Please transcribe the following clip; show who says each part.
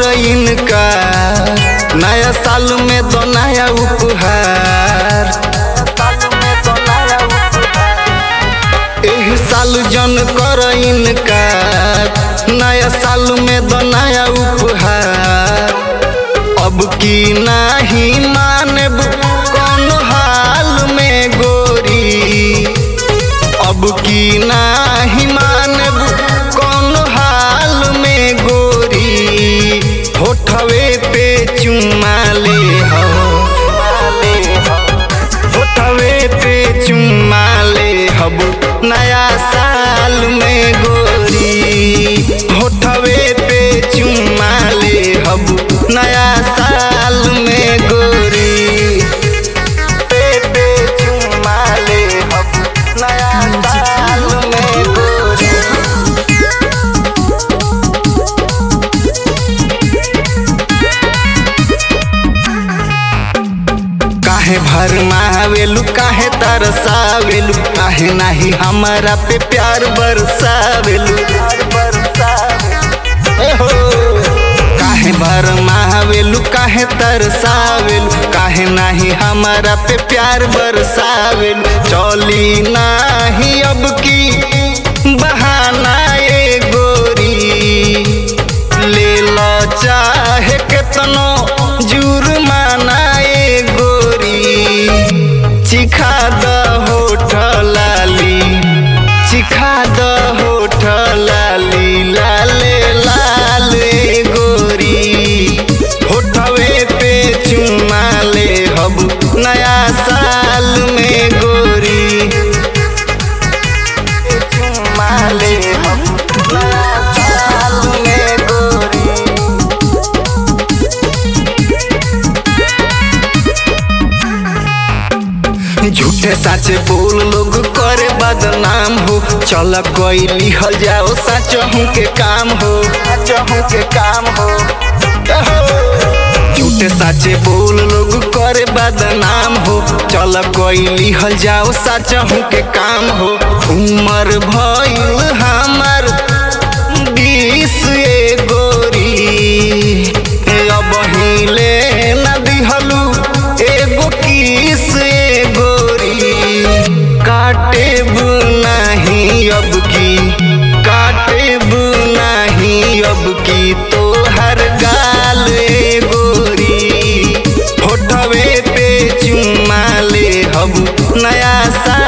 Speaker 1: कर इनका, नया साल में तो नया उपहार। एही साल जन कर इनका, नया साल में तो नया उपहार। अब की नाही मानब कौन हाल में गोरी, अब की नाही मानब कौन हाल में गोरी। होठवे पे चुम्मा ले हो, होठवे पे चुम्मा ले हब नया साल में गोरी। होठवे पे चुम्मा ले हब नया साल में गोरी। पे चुम्मा ले हब नया साल में गोरी। काहे भरमावेलू, काहे तरसावेलू, काहे नाही हमारा पे प्यार बरसावेलू। काहे भरमावेलू, काहे तरसावेलू, काहे नाही हमारा पे प्यार बरसावेलू। चली नाही अब की बहाना ए गोरी, ले लो चाहे केतनो जुर्माना ए गोरी। चिखा द होठ लाली, चिखा द होठ लाली, लाले लाल ए गोरी। होठवे पे चुम्मा ले हब नया साल में गोरी। चुम्मा ले हब नया साल में गोरी। झूठे साचे बोल लोग करे बदनाम हो, चल कोई लिहल जाओ सच हूँ के काम हो, सच हूँ के काम हो। झूठे साचे बोल लोग करे बदनाम हो, चल कोई लिहल जाओ सच हूँ के काम हो। उमर भइल हमार 20 ए गोरी, अब हिले न दिहलू एगो किस ए गोरी। काटेब नाही अब की, काटेब नाही अब की तोहर गाल ए गोरी। होठवे पे चुम्मा ले हब नया साल